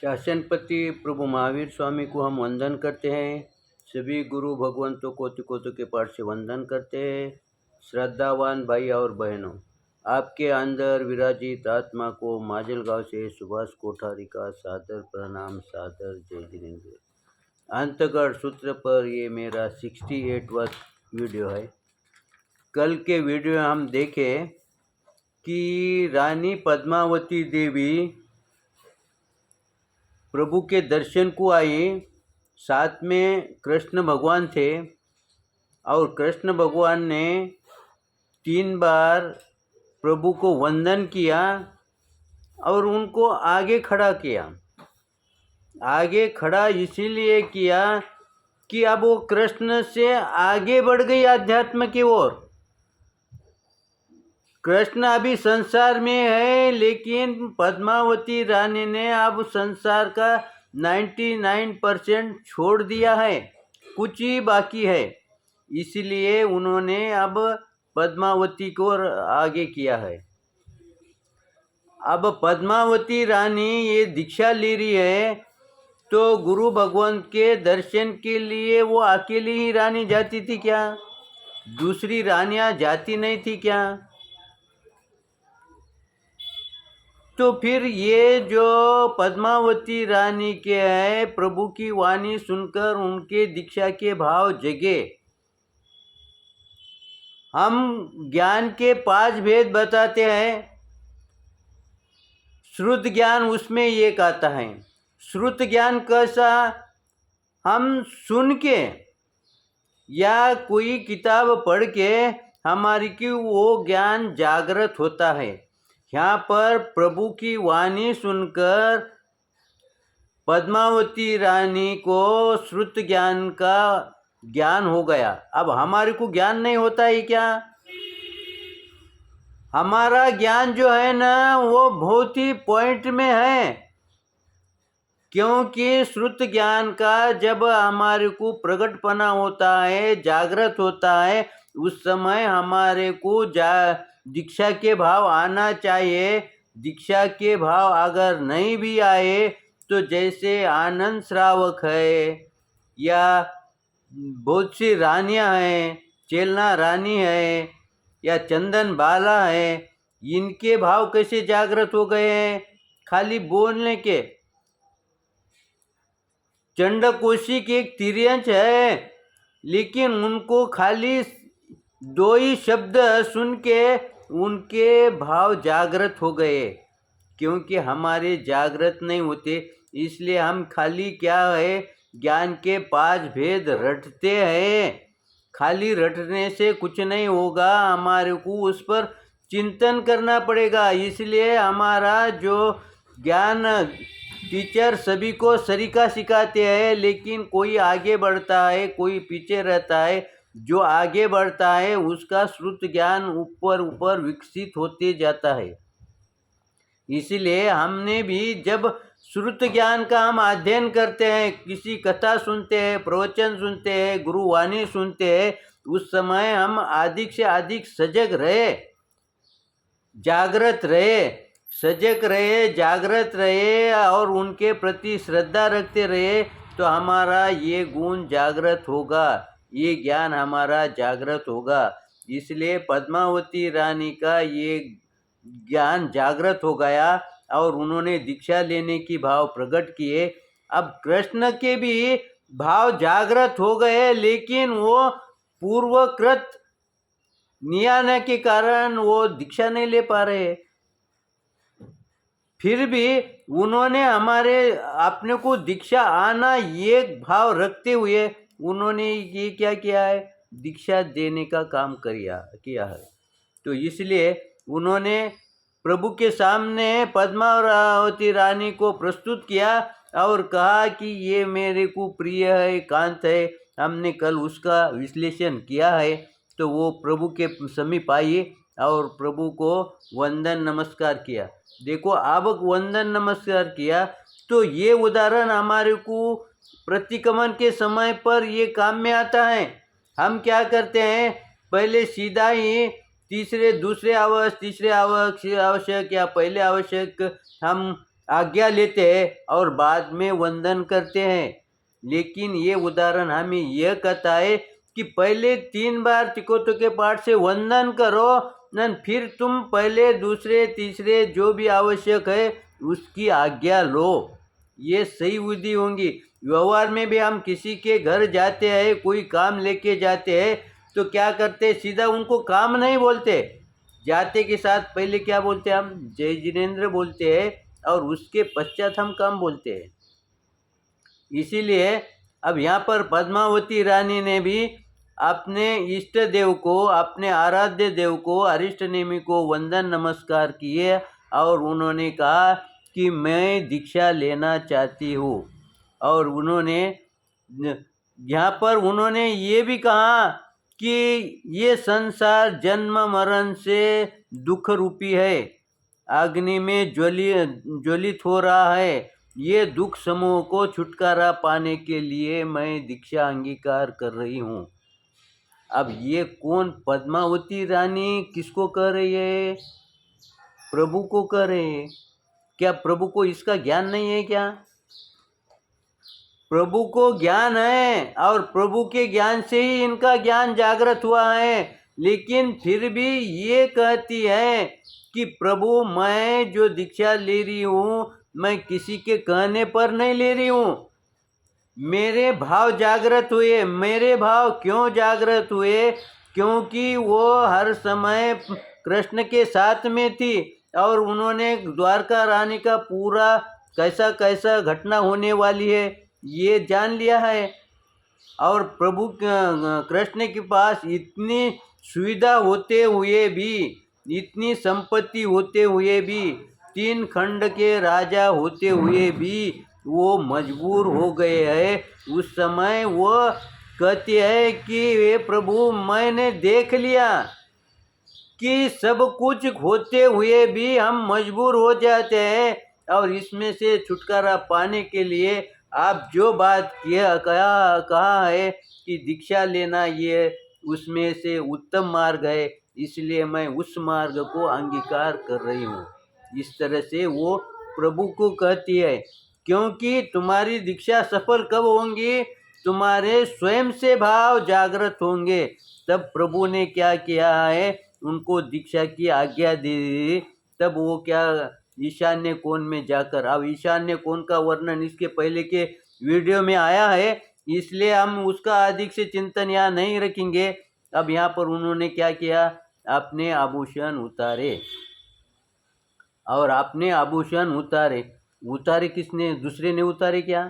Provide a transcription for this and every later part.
शासनपति प्रभु महावीर स्वामी को हम वंदन करते हैं। सभी गुरु भगवंतों कोटि के पाठ से वंदन करते हैं। श्रद्धावान भाई और बहनों, आपके अंदर विराजित आत्मा को माजलगांव से सुभाष कोठारी का सादर प्रणाम, सादर जय जिनेंद्र। अंतगढ़ सूत्र पर ये मेरा 68वां वीडियो है। कल के वीडियो में हम देखें कि रानी पद्मावती देवी प्रभु के दर्शन को आई। साथ में कृष्ण भगवान थे और कृष्ण भगवान ने 3 बार प्रभु को वंदन किया और उनको आगे खड़ा किया। आगे खड़ा इसीलिए किया कि अब वो कृष्ण से आगे बढ़ गई अध्यात्म की ओर। कृष्ण अभी संसार में है, लेकिन पद्मावती रानी ने अब संसार का 99% छोड़ दिया है, कुछ ही बाकी है। इसलिए उन्होंने अब पद्मावती को आगे किया है। अब पद्मावती रानी ये दीक्षा ले रही है, तो गुरु भगवंत के दर्शन के लिए वो अकेली ही रानी जाती थी क्या? दूसरी रानियां जाती नहीं थी क्या? तो फिर ये जो पद्मावती रानी के है, प्रभु की वाणी सुनकर उनके दीक्षा के भाव जगे। हम ज्ञान के 5 भेद बताते हैं। श्रुत ज्ञान उसमें एक आता है। श्रुत ज्ञान कैसा? हम सुन के या कोई किताब पढ़ के हमारी की वो ज्ञान जागृत होता है। यहाँ पर प्रभु की वाणी सुनकर पद्मावती रानी को श्रुत ज्ञान का ज्ञान हो गया। अब हमारे को ज्ञान नहीं होता है क्या? हमारा ज्ञान जो है ना, वो बहुत ही पॉइंट में है, क्योंकि श्रुत ज्ञान का जब हमारे को प्रकटपना होता है, जागृत होता है, उस समय हमारे को दीक्षा के भाव आना चाहिए। दीक्षा के भाव अगर नहीं भी आए तो जैसे आनंद श्रावक है या बहुत सी रानियां हैं, चेलना रानी है या चंदन बाला है, इनके भाव कैसे जागृत हो गए हैं? खाली बोलने के। चंडकोशी की एक तिर्यंच है, लेकिन उनको खाली 2 ही शब्द सुन के उनके भाव जागृत हो गए। क्योंकि हमारे जागृत नहीं होते, इसलिए हम खाली क्या है, ज्ञान के 5 भेद रटते हैं। खाली रटने से कुछ नहीं होगा, हमारे को उस पर चिंतन करना पड़ेगा। इसलिए हमारा जो ज्ञान टीचर सभी को सरीका सिखाते हैं, लेकिन कोई आगे बढ़ता है, कोई पीछे रहता है। जो आगे बढ़ता है उसका श्रुत ज्ञान ऊपर ऊपर विकसित होते जाता है। इसलिए हमने भी जब श्रुत ज्ञान का हम अध्ययन करते हैं, किसी कथा सुनते हैं, प्रवचन सुनते हैं, गुरुवाणी सुनते हैं, उस समय हम अधिक से अधिक सजग रहे, जागृत रहे, सजग रहे, जागृत रहे और उनके प्रति श्रद्धा रखते रहे, तो हमारा ये गुण जागृत होगा, ये ज्ञान हमारा जागृत होगा। इसलिए पद्मावती रानी का ये ज्ञान जागृत हो गया और उन्होंने दीक्षा लेने की भाव प्रकट किए। अब कृष्ण के भी भाव जागृत हो गए, लेकिन वो पूर्वकृत नियम के कारण वो दीक्षा नहीं ले पा रहे। फिर भी उन्होंने हमारे अपने को दीक्षा आना ये भाव रखते हुए उन्होंने ये क्या किया है, दीक्षा देने का काम किया है। तो इसलिए उन्होंने प्रभु के सामने पद्मावती रानी को प्रस्तुत किया और कहा कि ये मेरे को प्रिय है, कांत है। हमने कल उसका विश्लेषण किया है। तो वो प्रभु के समीप आई और प्रभु को वंदन नमस्कार किया। देखो, अब वंदन नमस्कार किया तो ये उदाहरण हमारे को प्रतिक्रमण के समय पर ये काम में आता है। हम क्या करते हैं, पहले सीधा ही दूसरे आवश्यक या पहले आवश्यक हम आज्ञा लेते हैं और बाद में वंदन करते हैं। लेकिन ये उदाहरण हमें यह कहता है कि पहले 3 बार तिकोतो के पाठ से वंदन करो, फिर तुम पहले दूसरे तीसरे जो भी आवश्यक है उसकी आज्ञा लो। ये सही विधि होंगी। व्यवहार में भी हम किसी के घर जाते हैं, कोई काम लेके जाते हैं, तो क्या करते, सीधा उनको काम नहीं बोलते, जाते के साथ पहले क्या बोलते हैं, हम जय जिनेन्द्र बोलते हैं और उसके पश्चात हम काम बोलते हैं। इसीलिए अब यहाँ पर पद्मावती रानी ने भी अपने इष्ट देव को, अपने आराध्य देव को, अरिष्ट नेमी को वंदन नमस्कार किए और उन्होंने कहा कि मैं दीक्षा लेना चाहती हूँ। और उन्होंने यहाँ पर उन्होंने ये भी कहा कि ये संसार जन्म मरण से दुख रूपी है, अग्नि में ज्वलित हो रहा है। ये दुख समूह को छुटकारा पाने के लिए मैं दीक्षा अंगीकार कर रही हूँ। अब ये कौन, पद्मावती रानी किसको कह रही है? प्रभु को कह रहे हैं। क्या प्रभु को इसका ज्ञान नहीं है क्या? प्रभु को ज्ञान है और प्रभु के ज्ञान से ही इनका ज्ञान जागृत हुआ है। लेकिन फिर भी ये कहती है कि प्रभु मैं जो दीक्षा ले रही हूँ, मैं किसी के कहने पर नहीं ले रही हूँ, मेरे भाव जागृत हुए। मेरे भाव क्यों जागृत हुए? क्योंकि वो हर समय कृष्ण के साथ में थी और उन्होंने द्वारका रानी का पूरा कैसा कैसा घटना होने वाली है ये जान लिया है। और प्रभु कृष्ण के पास इतनी सुविधा होते हुए भी, इतनी संपत्ति होते हुए भी, 3 खंड के राजा होते हुए भी वो मजबूर हो गए हैं। उस समय वो कहते हैं कि हे प्रभु मैंने देख लिया कि सब कुछ होते हुए भी हम मजबूर हो जाते हैं और इसमें से छुटकारा पाने के लिए आप जो बात कहा है कि दीक्षा लेना ये उसमें से उत्तम मार्ग है, इसलिए मैं उस मार्ग को अंगीकार कर रही हूँ। इस तरह से वो प्रभु को कहती है। क्योंकि तुम्हारी दीक्षा सफल कब होंगी? तुम्हारे स्वयं से भाव जागृत होंगे। तब प्रभु ने क्या किया है, उनको दीक्षा की आज्ञा दी। तब वो क्या, ईशान्य कोण में जाकर, अब ईशान्य कोण का वर्णन इसके पहले के वीडियो में आया है, इसलिए हम उसका अधिक से चिंतन यहाँ नहीं रखेंगे। अब यहाँ पर उन्होंने क्या किया, अपने आभूषण उतारे और अपने आभूषण उतारे किसने? दूसरे ने उतारे क्या?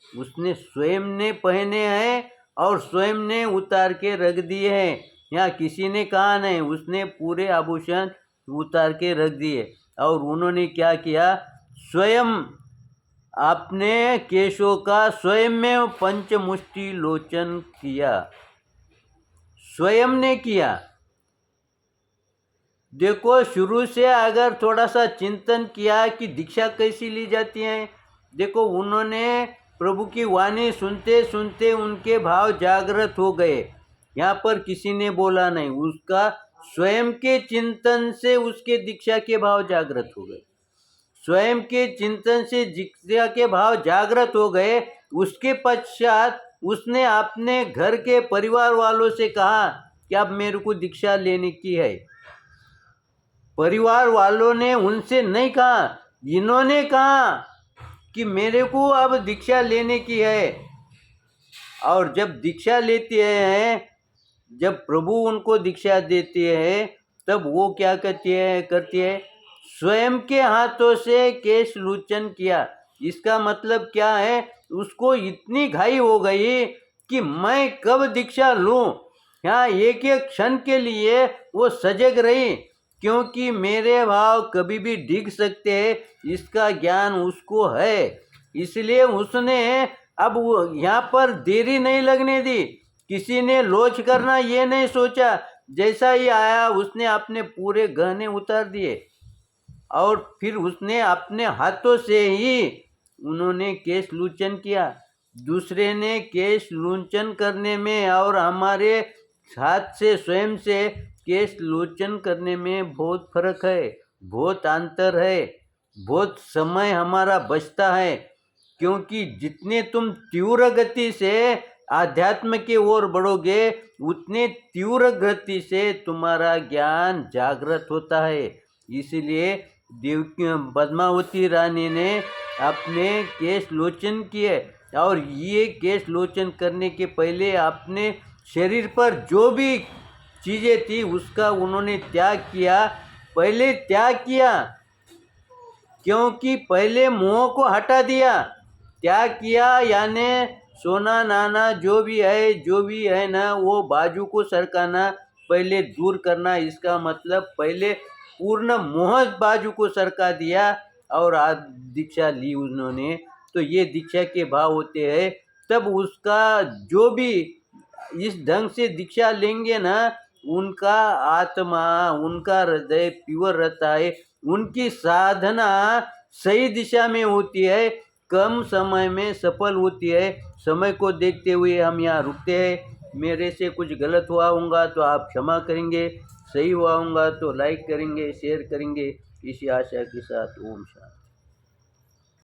उसने स्वयं ने पहने हैं और स्वयं ने उतार के रख दिए हैं। यहाँ किसी ने कहा नहीं, उसने पूरे आभूषण उतार के रख दिए। और उन्होंने क्या किया, स्वयं अपने केशों का स्वयं में पंचमुष्टि लोचन किया, स्वयं ने किया। देखो शुरू से अगर थोड़ा सा चिंतन किया कि दीक्षा कैसी ली जाती है, देखो उन्होंने प्रभु की वाणी सुनते सुनते उनके भाव जागृत हो गए। यहाँ पर किसी ने बोला नहीं, उसका स्वयं के चिंतन से उसके दीक्षा के भाव जागृत हो गए। स्वयं के चिंतन से दीक्षा के भाव जागृत हो गए। उसके पश्चात उसने अपने घर के परिवार वालों से कहा कि अब मेरे को दीक्षा लेने की है। परिवार वालों ने उनसे नहीं कहा, इन्होंने कहा कि मेरे को अब दीक्षा लेने की है। और जब दीक्षा लेते हैं, जब प्रभु उनको दीक्षा देते हैं, तब वो क्या करती है, स्वयं के हाथों से केश लूचन किया। इसका मतलब क्या है, उसको इतनी घाई हो गई कि मैं कब दीक्षा लूं। यहाँ एक एक क्षण के लिए वो सजग रही, क्योंकि मेरे भाव कभी भी डिग सकते हैं, इसका ज्ञान उसको है। इसलिए उसने अब यहाँ पर देरी नहीं लगने दी। किसी ने लोच करना ये नहीं सोचा। जैसा ही आया उसने अपने पूरे गहने उतार दिए और फिर उसने अपने हाथों से ही उन्होंने केश लूचन किया। दूसरे ने केश लूचन करने में और हमारे हाथ से स्वयं से केश लोचन करने में बहुत फर्क है, बहुत अंतर है। बहुत समय हमारा बचता है, क्योंकि जितने तुम तीव्र गति से आध्यात्म की ओर बढ़ोगे उतने तीव्र गति से तुम्हारा ज्ञान जागृत होता है। इसलिए देवकी पद्मावती रानी ने अपने केश लोचन किए, और ये केश लोचन करने के पहले अपने शरीर पर जो भी चीज़ें थी उसका उन्होंने त्याग किया, पहले त्याग किया, क्योंकि पहले मोह को हटा दिया, त्याग किया, यानी सोना नाना जो भी है ना, वो बाजू को सरकाना, पहले दूर करना। इसका मतलब पहले पूर्ण मोह बाजू को सरका दिया और आज दीक्षा ली उन्होंने। तो ये दीक्षा के भाव होते हैं। तब उसका जो भी इस ढंग से दीक्षा लेंगे ना, उनका आत्मा, उनका हृदय प्योर रहता है, उनकी साधना सही दिशा में होती है, कम समय में सफल होती है। समय को देखते हुए हम यहाँ रुकते हैं। मेरे से कुछ गलत हुआ होगा तो आप क्षमा करेंगे, सही हुआ होगा तो लाइक करेंगे, शेयर करेंगे। इसी आशा के साथ ओम शांति।